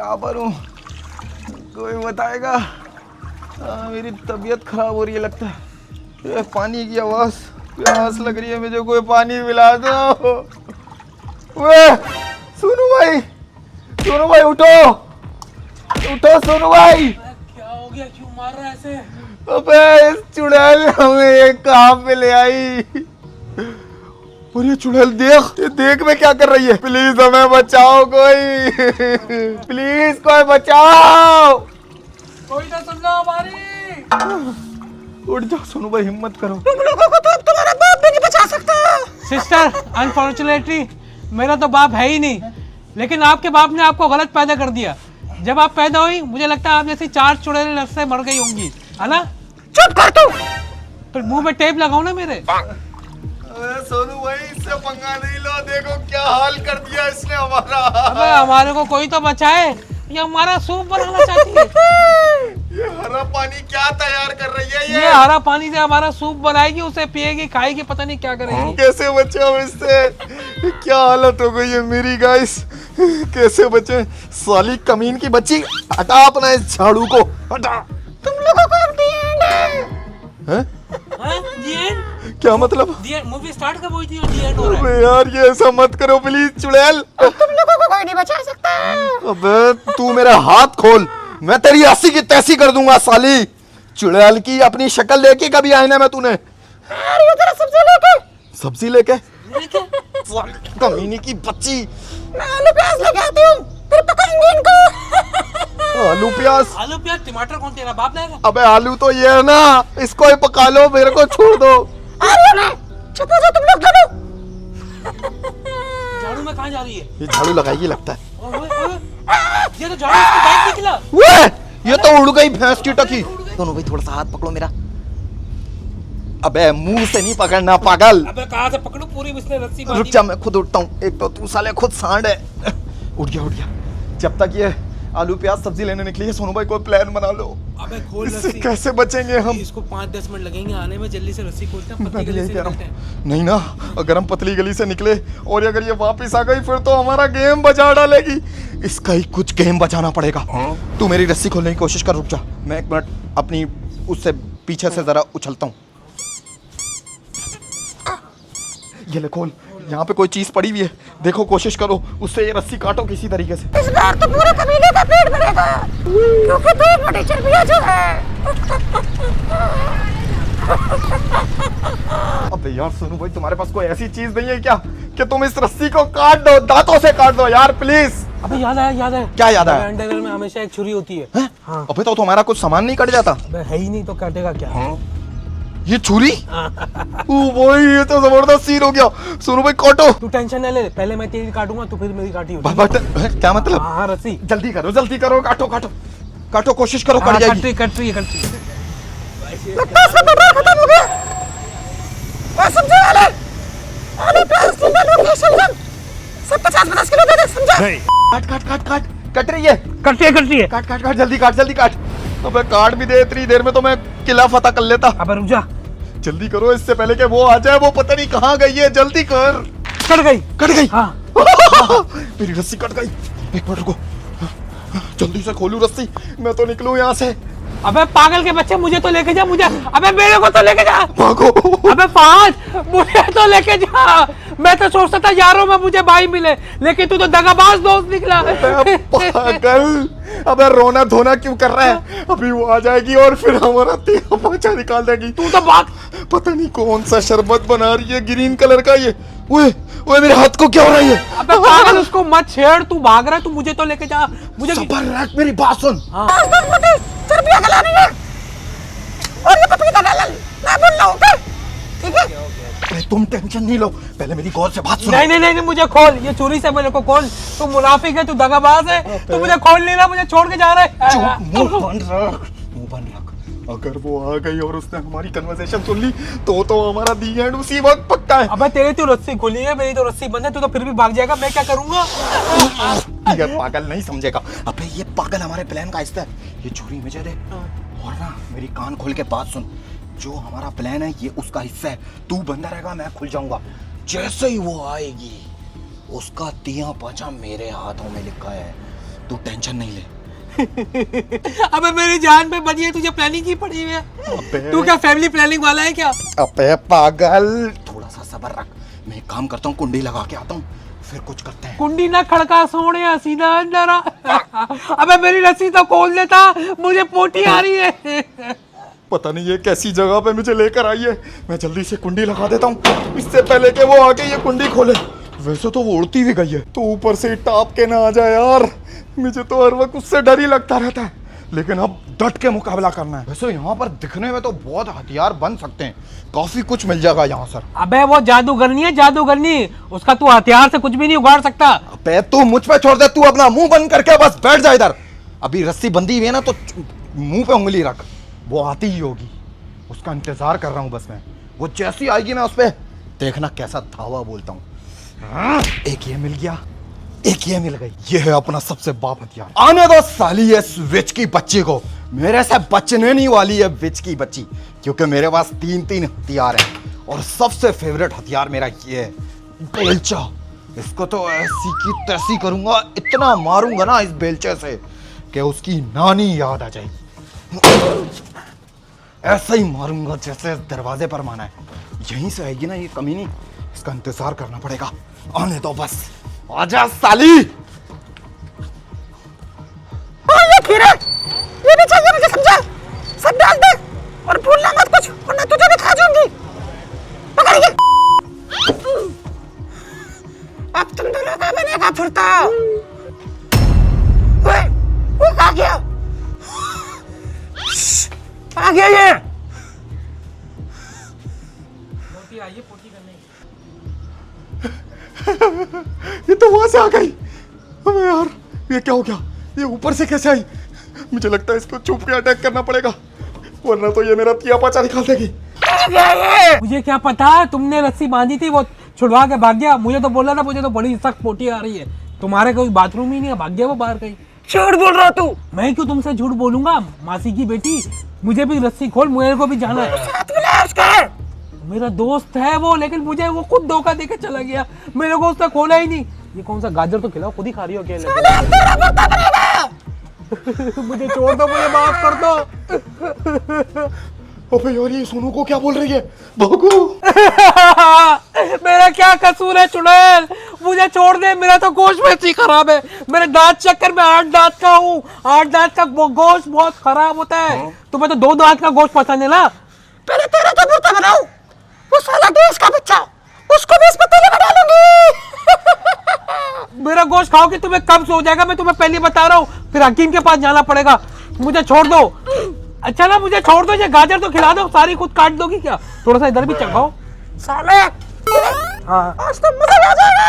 कहाँ पर हूँ? कोई बताएगा? मेरी तबीयत खराब हो रही है लगता है। ये पानी की आवाज़, प्यास लग रही है मुझे, कोई पानी पिला दो। वे सोनू भाई, सोनू भाई उठो, उठो सोनू भाई। क्या हो गया, क्यों मार रहा है ऐसे? अबे इस चुड़ैल ने हमें ये कहाँ पे ले आई? और ये चुड़ैल देख, ये देख में क्या कर रही है? प्लीज हमें बचाओ कोई, प्लीज कोई बचाओ। कोई तो सुन लो हमारी। उठ जाओ सोनू भाई, हिम्मत करो। तुम लोगों को तो अब तुम्हारा बाप भी नहीं बचा सकता। सिस्टर, अनफॉर्चुनेटली मेरा तो बाप है ही नहीं, लेकिन आपके बाप ने आपको गलत पैदा कर दिया। जब आप पैदा हुई मुझे लगता है आप जैसी 4 चुड़ैलें लट से मर गई होंगी, है ना? चुप कर तू। तो मुंह पे टेप लगाओ ना मेरे। सोनू भाई इससे पंगा नहीं लो, देखो क्या हाल कर दिया इसने हमारा। अबे हमारे को कोई तो बचाए, ये हमारा सूप बनाना चाहती है। ये हरा पानी क्या तैयार कर रही है ये हरा पानी से हमारा सूप बनाएगी, उसे पिएगी, खाएगी, पता नहीं क्या करेगी। कैसे बचे हम इससे? क्या हालत हो गई है मेरी गाइस, कैसे बचे? साली कमीन की बच्ची, हटा अपना इस झाड़ू को, हटा। तुम लोगों को अब the end है। हैं? हाँ? The end? क्या मतलब? The end? मूवी स्टार्ट कब हुई थी और the end हो रहा है? अबे यार ये ऐसा मत करो प्लीज चुड़ैल। अब तुम लोगों को कोई नहीं बचा सकता। अबे तू मेरा हाथ खोल, मैं तेरी अस्सी की तैसी कर दूंगा साली। चुड़ैल की अपनी शक्ल लेके कभी आईना में तूने? यार ये तेरा सब्जी लेके। सब्जी लेके? कमीनी की बच्ची। मैं आलू प्याज लेके आती हूँ, फिर पकाएंगे इनको। आलू प्याज? आलू प्याज टमाटर कौन तेरा बाप लाएगा? अबे आलू तो ये है ना, इसको ही पका लो, मेरे को छोड़ दो। आ रही हो ना? चुप हो जाओ तुम लोग दोनों। झाड़ू में कहाँ जा रही है? ये झाड़ू लगाएगी लगता है। ये तो झाड़ू इसकी बाइक निकला। वे ये तो उड़ गई भैंस की टकी। दोनों भाई थोड़ा सा हाथ पकड़ो मेरा। अबे मुंह से नहीं पकड़ना पागल। अबे कहाँ से पकड़ूं? पूरी इसने रस्सी बांधी। रुक जा, मैं खुद उठता हूँ, एक तो तू साले खुद सांड है। उठ गया उठ गया। जब तक ये आलू प्याज सब्जी लेने निकली है, सोनू भाई कोई प्लान बना लो। अबे खोल इससे रस्सी। कैसे बचेंगे हम? इसको 5-10 मिनट लगेंगे आने में, जल्दी से रस्सी खोलते हैं, मैं पतली भी गली यही से कह रहा निकलते हैं। हूँ। नहीं ना, अगर हम पतली गली से निकले और अगर ये वापस आ गई फिर तो हमारा गेम बचा डालेगी। इसका ही कुछ गेम बचाना पड़ेगा। तू मेरी रस्सी खोलने की कोशिश कर, रुक जा, मैं 1 मिनट अपनी उससे पीछे से जरा उछलता हूँ। ये ले खोल, यहाँ पे कोई चीज पड़ी हुई है, देखो कोशिश करो उससे ये रस्सी काटो किसी तरीके से। इस बार तो पूरे कबीले का पेट भरेगा, क्योंकि पेट में चर्बियां जो है। अबे यार सोनू भाई, तुम्हारे पास कोई ऐसी चीज नहीं है क्या कि तुम इस रस्सी को काट दो, दांतों से काट दो यार प्लीज। अबे याद आया, याद है। क्या याद आया? अंडरवेयर में हमेशा एक छुरी होती है। हैं? हाँ। अबे तो हमारा कुछ सामान नहीं कट जाता? अबे है ही नहीं तो काटेगा क्या? ये छुरी? ओ भाई ये तो जबरदस्त सीन हो गया। सोनू भाई काटो। तू टेंशन न ले, पहले मैं तेरी काटूंगा तो फिर मेरी काटी होगी। क्या मतलब? हाँ रस्सी जल्दी करो, काटो काटो काटो, कोशिश करो, कट जाएगी। कट रही है। लगता है इसका पेट्रोल खत्म हो गया। और सब्जी वाले, आलू प्याज टिंडा लोकेशन सब 50-50 किलो दे दे, समझा? कट रही है। कट रही है। काट जल्दी काट। अबे काट भी दे, इतनी देर में तो मैं किला फतह कर लेता। अबे रुक जा, जल्दी करो इससे पहले कि वो आ जाए, वो पता नहीं कहाँ गई है, जल्दी कर। कट गई। हाँ। मेरी रस्सी कट गई, 1 मिनट रुको, जल्दी से खोलूं रस्सी, मैं तो निकलूं यहाँ से। अबे पागल के बच्चे, मुझे तो लेके जा, मुझे। अबे मेरे को तो लेके जा। भागो। अबे फाज, मुझे तो लेके जा। मैं तो सोचता था यारों में मुझे भाई मिले, लेकिन तू तो दगाबाज दोस्त निकला। पागल, अबे रोना धोना क्यों कर रहा है? अभी वो आ जाएगी और फिर हमारा तेरा पोछा निकाल देगी। तू तो भाग। पता नहीं कौन सा शरबत बना रही है, ग्रीन कलर का। ये ओए मेरे हाथ को क्या हो रहा है? अबे पागल, उसको मत छेड़, तू भाग रहा है, तू मुझे तो लेके जा। मुझे सबर रख, मेरी बात सुन। चर्बियां गलानी है और ये पपीता डाल, मैं बोल रहा हूँ, ठीक है? अरे तुम टेंशन नहीं लो, पहले मेरी गौर से बात सुनो। नहीं, मुझे खोल, ये चोरी से मेरे को खोल। तू मुनाफिक है, तू दगाबाज है, तू मुझे खोल नहीं रहा, मुझे छोड़ के जा रहा है। मुंह बंद रख। अगर वो आ गई और उसने हमारी कन्वर्सेशन सुन ली तो हमारा दी एंड उसी वक्त पक्का है। अबे तेरी तो रस्सी खुली है, मेरी तो रस्सी बंद है, तू तो फिर भी भाग जाएगा, मैं क्या करूंगा? ये पागल नहीं समझेगा। अबे ये पागल हमारे प्लान का हिस्सा है। ये छुरी मुझे दे और ना मेरी कान खोल के बात सुन। जो हमारा प्लान है ये उसका हिस्सा है, तू बंदा रहेगा, मैं खुल जाऊंगा। जैसे ही वो आएगी उसका तिया पाचा मेरे हाथों में लिखा है। तू टेंशन नहीं ले। अबे मेरी जान पे बनी है, तुझे प्लानिंग की पड़ी हुई है। तू क्या फैमिली प्लानिंग वाला है क्या? अबे पागल, थोड़ा सा सब्र रख। मैं एक काम करता हूँ, कुंडी लगा के आता हूँ, फिर कुछ करते हैं। कुंडी ना खड़का सोने, सीधा अंदर आ। अबे मेरी रस्सी तो खोल देता, मुझे पोटी आ रही है। पता नहीं ये कैसी जगह पे मुझे लेकर आई है। मैं जल्दी से कुंडी लगा देता हूँ, इससे पहले कि वो आके ये कुंडी खोले। वैसे तो वो उड़ती भी गई है, तो ऊपर से टाप के ना आ जाए यार। मुझे तो हर वक्त उससे डर ही लगता रहता है, लेकिन अब डट के मुकाबला करना है। वैसे यहाँ पर दिखने में तो बहुत हथियार बन सकते हैं, काफी कुछ मिल जाएगा यहाँ सर। अबे वो जादूगरनी है, जादूगरनी, उसका तू हथियार से कुछ भी नहीं उगाड़ सकता। अबे तू मुझ पे छोड़ दे, तू अपना मुंह बंद करके बस बैठ जा इधर। अभी रस्सी बंधी हुई है ना, तो मुंह पे उंगली रख, वो आती ही होगी। उसका इंतजार कर रहा हूँ बस मैं। वो जैसी आएगी मैं उस पे देखना कैसा धावा बोलता हूँ। एक ये मिल गया, एक ये मिल गई। ये है अपना सबसे बाप हथियार। आने दो साली ये विच की बच्ची को, मेरे से बचने नहीं वाली है विच की बच्ची, क्योंकि मेरे पास 3 हथियार हैं। और सबसे फेवरेट हथियार मेरा ये है, बेलचा। इसको तो ऐसी की तैसी करूंगा, इतना मारूंगा ना इस बेलचे से कि उसकी नानी याद आ जाएगी। ऐसा ही मारूंगा जैसे दरवाजे पर माना है। यहीं से आएगी ना ये कमीनी, इसका इंतजार करना पड़ेगा। आने दो बस, आजा साली। ये खीरा, ये भी चाहिए मुझे, समझा? सब डाल दे और भूलना मत कुछ, वरना तुझे भी खा जाऊंगी। पकड़िए। अब तुम दोनों का बनेगा फुर्ता। वो आ गया, आ गया ये। पोटी आइए, पोटी करने। ये तो वहां से आ गई। अबे यार, ये क्या हो गया? ये ऊपर से कैसे आई? मुझे लगता है इसको छुप के अटैक करना पड़ेगा, वरना तो ये मेरा तिया पाचा निकाल देगी। मुझे क्या पता, तुमने रस्सी बांधी थी, वो छुड़वा के भाग गया। मुझे तो बोला था, मुझे तो बड़ी सख्त पोटी आ रही है। तुम्हारे कोई बाथरूम ही नहीं है, भाग गया वो बाहर कहीं। झूठ बोल रहा तू। मैं क्यों तुमसे झूठ बोलूंगा, मासी की बेटी। मुझे भी रस्सी खोल, मुझे को भी जाना है। साथ मिला उसका। मेरा दोस्त है वो, लेकिन मुझे वो खुद धोखा देके चला गया। मेरे को उसने खोला ही नहीं। ये कौन सा गाजर तो खिलाओ, खुद ही खा रही हो अकेले। तेरा भुगता बनेगा। मुझे छोड़ दो, मुझे माफ कर दो। अबे यार, ये सोनू को क्या बोल रही है? भागो। मेरा क्या कसूर है चुड़ैल, मुझे छोड़ दे। मेरा तो गोश्त वैसे ही खराब है। मेरे दांत चक्कर में 8 दांत का हूँ। 8 दांत का गोश्त बहुत खराब होता है। तुम्हें तो 2 दांत का गोश्त पसंद है ना? पहले तेरा तो भुगता बनाऊं, वो साला देश का बच्चा, उसको भी इस पतीले में डालूंगी। मेरा गोश्त खाओगे तुम्हें कब्ज हो जाएगा, मैं तुम्हें पहले बता रहा हूँ। फिर हकीम के पास जाना पड़ेगा। मुझे छोड़ दो। अच्छा ना, मुझे छोड़ दो। ये गाजर तो खिला दो, सारी खुद काट दोगी क्या? थोड़ा सा इधर भी चखाओ। साले, हाँ, आज तो मजा आ जाएगा।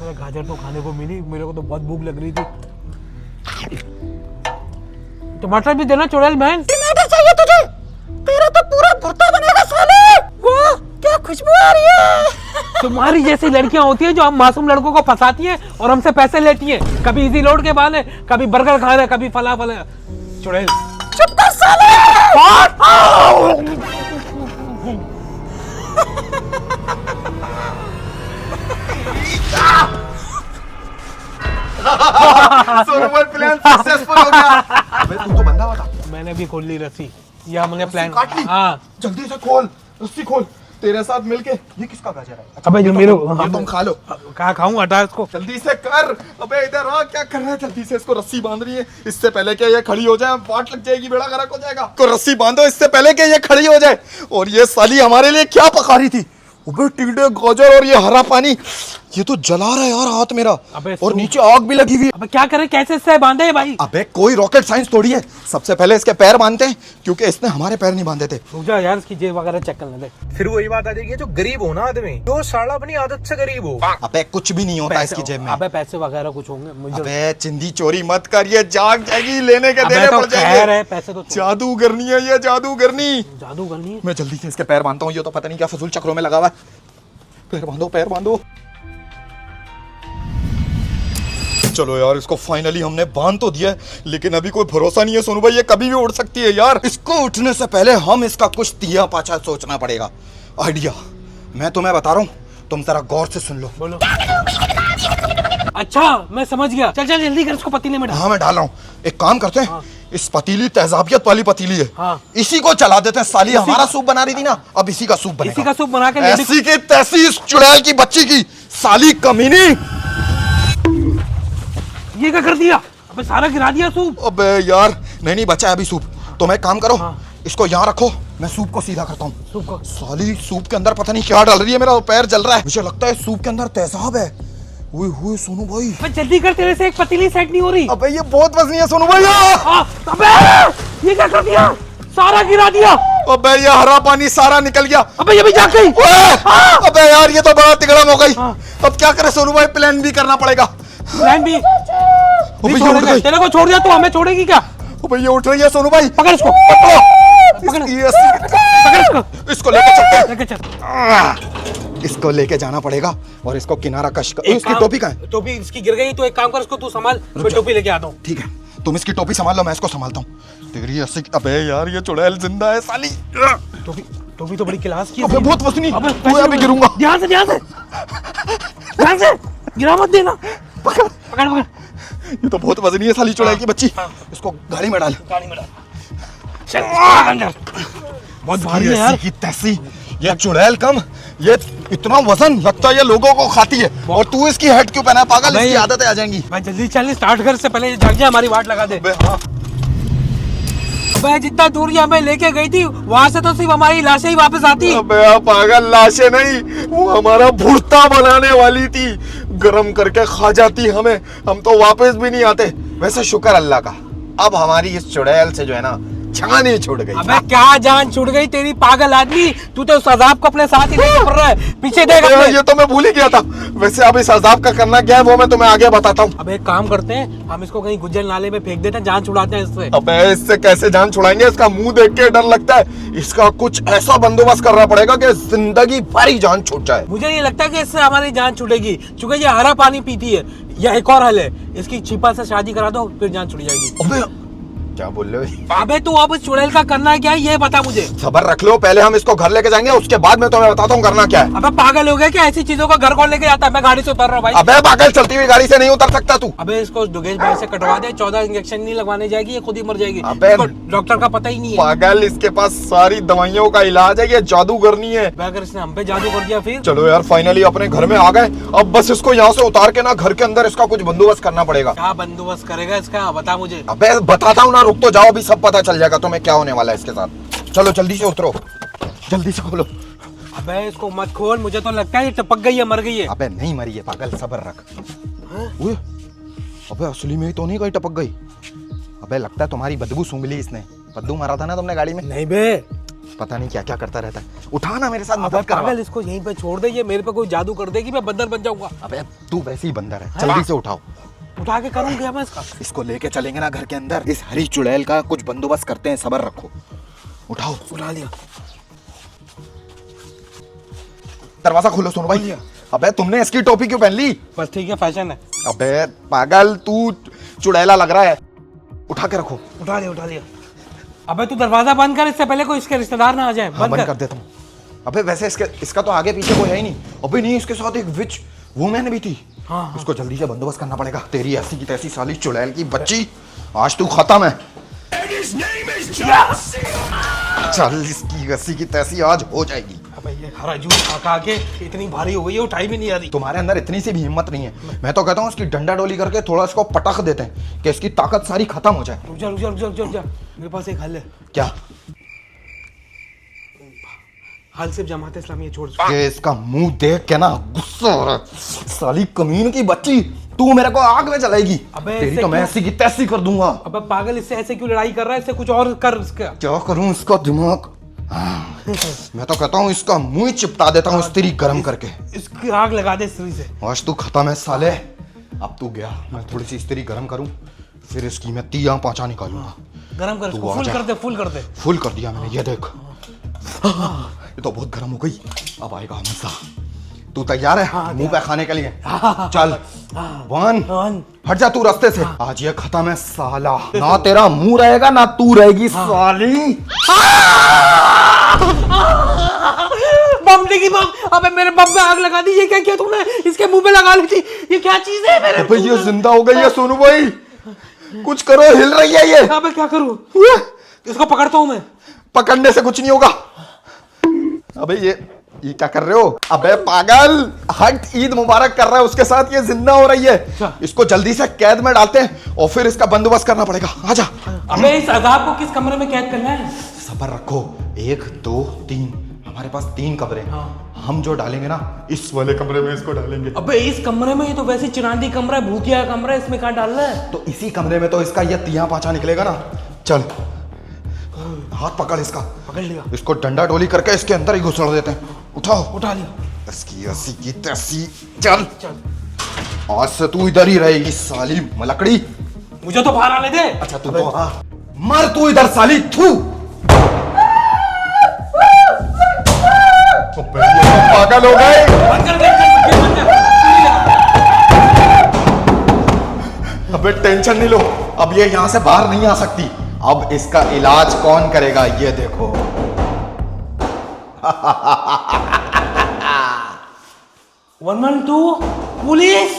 मेरा गाजर तो खाने को मिली, मेरे को तो बहुत भूख लग रही थी। टमाटर भी देना चुड़ैल बहन। टमाटर चाहिए तुझे? तेरा तो पूरा भुर्ता बनेगा साले। वाह, क्या खुशबू आ रही है। तुम्हारी जैसी लड़कियां होती हैं जो हम मासूम लड़कों को फंसाती हैं और हमसे पैसे लेती हैं। कभी इजी लोड के बहाने, कभी बर्गर खाना, कभी फलाफल। चुड़ैल चुप कर साले। सोनू प्लान सक्सेसफुल हो गया। अबे तू तो बंधा हुआ था। मैंने भी खोल ली रस्सी, ये हमने प्लान काट ली। हाँ। जल्दी से खोल, रस्सी खोल। तेरे साथ मिलके। ये किसका गाजर है? अच्छा, अबे जो मेरे ये तुम खा लो। कहाँ खाऊं, हटा इसको। जल्दी से कर। अबे इधर आ, क्या कर रहा है? जल्दी से इसको रस्सी बांध रही है, इससे पहले कि ये खड़ी हो जाए, वाट लग जाएगी, बेड़ा गर्क हो जाएगा। को रस्सी बांधो इससे पहले कि ये खड़ी हो जाए। और ये साली हमारे लिए क्या पका रही थी? अबे टिंडे, गाजर और ये हरा पानी, ये तो जला रहा है यार हाथ मेरा। अबे और नीचे आग भी लगी हुई है। अबे क्या करें, कैसे इससे बांधे है भाई? अबे कोई रॉकेट साइंस थोड़ी है। सबसे पहले इसके पैर बांधते हैं, क्योंकि इसने हमारे पैर नहीं बांधे थे। रुक जा यार, इसकी जेब वगैरह चेक करने दे। फिर वही बात आ जाएगी, जो गरीब हो ना आदमी, तो साला अपनी आदत से गरीब हो। अबे कुछ भी नहीं होता इसकी जेब में। अबे पैसे वगैरह कुछ होंगे मुझे। अबे चिंदी चोरी मत कर, ये जाग जाएगी, लेने के अबे देने तो पड़ खैर जाएंगे। है, पैसे तो जादू करनी है ये, जादू करनी। जादू करनी है। मैं जल्दी से इसके पैर बांधता हूँ, ये तो पता नहीं क्या फजूल चक्रों में लगा हुआ है। पैर बांधो, पैर बांधो। चलो यार, इसको फाइनली हमने बांध तो दिया है, लेकिन अभी कोई भरोसा नहीं है सोनू भाई, ये कभी भी उड़ सकती है यार। इसको उठने से पहले हम इसका कुछ तिया पाछा सोचना पड़ेगा। आइडिया मैं तुम्हें बता रहा हूँ, तुम जरा गौर से सुन लो। बोलो। अच्छा मैं समझ गया, चल चल जल्दी कर, इसको पतीले में डाल। हाँ मैं डाल रहा हूँ। एक काम करते हैं, इस पतीली तेजाबियत वाली पतीली है, हाँ। इसी को चला देते हैं। साली हमारा सूप बना रही थी ना, अब इसी का सूप बनेगा। इसी का सूप बना के लेडी- ऐसी की तैसी इस चुड़ैल की बच्ची की, साली कमीनी। ये क्या कर दिया? अबे सारा गिरा दिया सूप। अबे यार नहीं बचा है अभी सूप। तुम एक काम करो, हाँ। इसको यहाँ रखो, मैं सूप को सीधा करता हूँ। सूप को साली सूप के अंदर पता नहीं क्या डाल रही है, मेरा पैर जल रहा है। मुझे लगता है सूप के अंदर तेजाब है। ओए होए सोनू भाई, अबे जल्दी कर, तेरे से एक पतीली सेट नहीं हो रही। अबे ये बहुत वजनी है सोनू भाई। अबे ये क्या कर दिया? सारा गिरा दिया। अबे ये हरा पानी सारा निकल गया। अबे ये भी जा गई। ओए! अबे यार ये तो बड़ा तिगड़म हो गई। हाँ। अब क्या करे सोनू भाई, प्लान भी करना पड़ेगा। प्लान भी अबे नहीं ये उठ छोड़ेगा। गई। तेरे को छोड़ दिया तो हमें छोड़ेगी क्या? अबे ये उठ रही है सोनू भाई। पकड़ इसको, पकड़ इसको, इसको लेके चलते हैं। लेके चल। इसको लेके जाना पड़ेगा और इसको किनारा कश कर। एक इसकी काम- टोपी कहाँ है? टोपी इसकी गिर गई, तो एक काम कर, इसको तू संभाल, मैं टोपी लेके आता हूँ। ठीक है, तुम इसकी टोपी संभाल लो, मैं इसको संभालता हूँ। तेरी ऐसी, अबे यार ये चुड़ैल जिंदा है साली। टोपी टोपी तो बड़ी क्लास की है। अबे बहुत वजनी। अबे मैं अभी गिरूंगा। ध्यान से, ध्यान से, ध्यान से, गिरा मत देना। पकड़ पकड़ पकड़, ये तो बहुत वजनी है साली चुड़ैल की बच्ची। हाँ। इसको गाड़ी में डाल। गाड़ी में डाल। चल अंदर। बहुत भारी है यार। ऐसी की तैसी, ये चुड़ैल कम, ये इतना वजन लगता है ये लोगों को खाती है। और तू इसकी हेड क्यों पहना है पागल? अबे इसकी ये- आदतें आ जाएंगी। भाई जल्दी चल, स्टार्ट कर, से पहले जग जाए, हमारी वाट लगा दे। अबे हाँ। भाई जितना दूर ये हमें लेके गई थी, वहां से तो सिर्फ हमारी लाशें ही वापस आती। अबे आप पागल, लाशें नहीं, वो हमारा भुर्ता बनाने वाली थी, गरम करके खा जाती हमें, हम तो वापस भी नहीं आते। वैसे शुक्र अल्लाह का, अब हमारी इस चुड़ैल से जो है ना जान ही छूट गई। अबे क्या जान छूट गई तेरी, पागल आदमी, तू तो उस अजाब को अपने साथ ही लेके पड़ रहा है। पीछे देख अबे अपने। ये तो मैं भूल ही गया था। वैसे अब इस अजाब का करना क्या है वो मैं तुम्हें आगे बताता हूँ। अब एक काम करते हैं, हम इसको कहीं गुज्जर नाले में फेंक देते हैं, जान छुड़ाते हैं इससे। अबे इससे कैसे जान छुड़ाएंगे? इसका मुंह देख के डर लगता है। इसका कुछ ऐसा बंदोबस्त करना पड़ेगा कि जिंदगी भर ही जान छूट जाए। मुझे ये लगता है कि इससे हमारी जान छूटेगी, चूंकि ये हरा पानी पीती है। या एक और हल है, इसकी छिपा से शादी करा दो, फिर जान छुट जाएगी। अबे क्या बोल रहे हो? अबे तू अब इस चुड़ैल का करना है क्या है, ये बता मुझे। सबर रख लो, पहले हम इसको घर लेके जाएंगे, उसके बाद मैं तुम्हें बताता हूँ करना क्या है। अबे पागल हो गया क्या? ऐसी चीजों को घर कौन लेके जाता है? मैं गाड़ी से उतर रहा हूँ भाई। अबे पागल, चलती हुई गाड़ी से नहीं उतर सकता तू। अबे इसको दुगेश भाई से कटवा दे, 14 इंजेक्शन नहीं लगवाने जाएगी, ये खुद ही मर जाएगी। अबे इसको डॉक्टर का पता ही नहीं है। पागल, इसके पास सारी दवाइयों का इलाज है, ये जादूगर नहीं है। अबे अगर इसने हम पे जादू कर दिया फिर? चलो यार, फाइनली अपने घर में आ गए। अब बस इसको यहाँ से उतार के ना घर के अंदर इसका कुछ बंदोबस्त करना पड़ेगा। क्या बंदोबस्त करेगा इसका, बता मुझे। अबे बताता हूँ ना, रुक तो जाओ, अभी सब पता चल जाएगा तुम्हें क्या होने वाला है इसके साथ। चलो जल्दी से उतरो, जल्दी से खोलो। अबे इसको मत खोल, मुझे तो लगता है ये टपक गई है, मर गई है। अबे नहीं मरी है पागल, सबर रख। ओए, अबे असली में ही तो नहीं गई, टपक गई। अबे लगता है तुम्हारी बदबू सूंघ ली इसने। बदबू मारा था ना तुमने गाड़ी में। नहीं बे, पता नहीं क्या क्या करता रहता है। उठा ना मेरे साथ, अबे मदद करवा। पागल, इसको यहीं पे छोड़ दे, ये मेरे पे कोई जादू कर देगी, मैं बंदर बन जाऊंगा। अबे तू वैसे ही बंदर है, जल्दी से उठाओ। उठा के करूँ क्या मैं इसका? इसको लेके चलेंगे ना घर के अंदर, इस हरी चुड़ैल का कुछ बंदोबस्त करते हैं, सबर रखो। उठाओ। उठा लिया। दरवाजा खोलो सोनू भाई। अबे तुमने इसकी टोपी क्यों पहन ली? बस ठीक है, फैशन है। अबे पागल, तू चुड़ैला लग रहा है। उठा के रखो। उठा लिया, उठा लिया। अबे तू दरवाजा बंद कर, इससे पहले कोई इसके रिश्तेदार ना आ जाए। हाँ, बंद कर देता हूँ। अबे वैसे इसका तो आगे पीछे कोई है ही नहीं। अबे नहीं, इसके साथ एक विच वुमेन भी थी। हाँ। इसको जल्दी से बंदोबस्त करना पड़ेगा। तेरी ऐसी की तैसी साली चुड़ैल की बच्ची, आज तू खत्म है। चल, इसकी ऐसी की तैसी आज हो जाएगी। अबे ये हरा जूस खा के इतनी भारी हो गई है, उठाई भी नहीं आ रही। तुम्हारे अंदर इतनी सी भी हिम्मत नहीं है। मैं तो कहता हूँ इसकी डंडा डोली करके थोड़ा इसको पटक देते हैं कि इसकी ताकत सारी खत्म हो जाए। रुक जा, रुक जा, रुक जा, रुक जा, रुक जा। मेरे पास एक हल है। क्या? हल सिर्फ जमात इस्लामी है, छोड़। कि इसका मुंह देख के ना गुस्सा हो रहा है। साली कमीन की बच्ची, तू मेरे को आग में जलाएगी। अबे तेरी ऐसे तो मैं क्यों? ऐसी की तैसी कर दूंगा। अबे पागल, इससे ऐसे क्यों लड़ाई कर रहा है? इससे कुछ और कर इसका। क्या करूं इसका दिमाग। मैं तो कहता हूँ इसका मुंह ही चिपटा देता हूँ स्त्री गरम करके। इसकी आग लगा दे स्त्री से। आज तू खत्म है साले। अब तू गया, मैं थोड़ी सी स्त्री गरम करूं, फिर इसकी मैं तीया पांचा निकालूंगा। गरम कर, तू इसको आ फुल जा। कर दे, फुल कर दे। फुल कर दिया मैंने, ये देख। ये तो बहुत गर्म हो गई, अब आएगा मजा। तू तैयार है मुंह पे खाने के लिए? चल, वन, हट जा तू रास्ते से। आज ये खत्म है साला। ना तेरा मुंह रहेगा ना तू रहेगी साली। बम मरने की बात। अबे मेरे बम में आग लगा दी। ये क्या किया तूने? इसके मुंह पे लगा ली थी। ये क्या चीज है मेरे? अबे ये जिंदा हो गई है सोनू भाई, कुछ करो, हिल रही है ये। अबे क्या करूं? इसको पकड़ता हूं मैं। पकड़ने से कुछ नहीं होगा। अबे ये क्या कर रहे हो? अबे पागल, हट, ईद मुबारक कर रहा है उसके साथ, ये जिंदा हो रही है। इसको जल्दी से कैद में डालते हैं और फिर इसका बंदोबस्त करना पड़ेगा। आजा। अबे इस अजाब को किस कमरे में कैद करना है? सब्र रखो, 1 2 3, हमारे पास 3 कमरे हैं। हम जो डालेंगे ना, इस वाले कमरे में इसको डालेंगे। अबे इस कमरे में? ये तो वैसे चिरांदी कमरा है, भूतिया कमरा है, इसमें कहाँ डालना है? तो इसी कमरे में तो इसका ये तिया पाचा निकलेगा ना। चल, हाथ पकड़ इसका। पकड़ लिया। इसको डंडा डोली करके इसके अंदर ही घुसड़ देते हैं। उठाओ। उठा लिया। इसकी ऐसी की तैसी। चल, आज से तू इधर ही रहेगी साली मलकड़ी। मुझे तो बाहर आने दे। अच्छा तू तो आ, मर तू इधर साली। थू, पागल हो गए। बंद कर दे, बंद कर। अबे टेंशन नहीं लो, अब ये यहाँ से बाहर नहीं आ सकती। अब इसका इलाज कौन करेगा ये देखो। 112 पुलिस।